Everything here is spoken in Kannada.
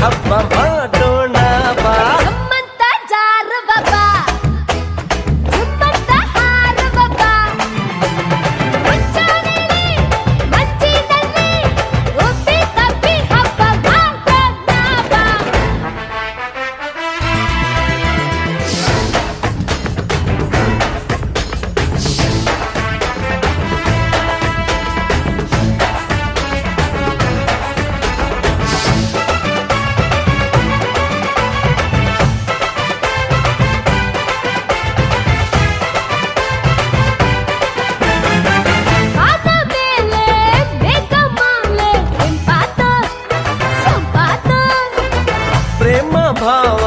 ಹಬ್ಬ ಮಾಡೋಣ ಬಾ. ನಮ್ಮಂತ ಜಾರುವ ಬಾ, ನಮ್ಮಂತ ಹಾರುವ ಬಾ. ಮುಂಜಾನೆಯಲ್ಲಿ ಮಂಜಿನಲ್ಲಿ ಉಪ್ಪಿ ತಪ್ಪಿ ಹಬ್ಬ ಮಾಡೋಣ ಬಾ. ಆದ ಮೇಲೆ ಬೇಗ ಮಾಲೆ ಕೆಂಪಾತ ಸಂಪಾತ. ಪ್ರೇಮ ಭಾವ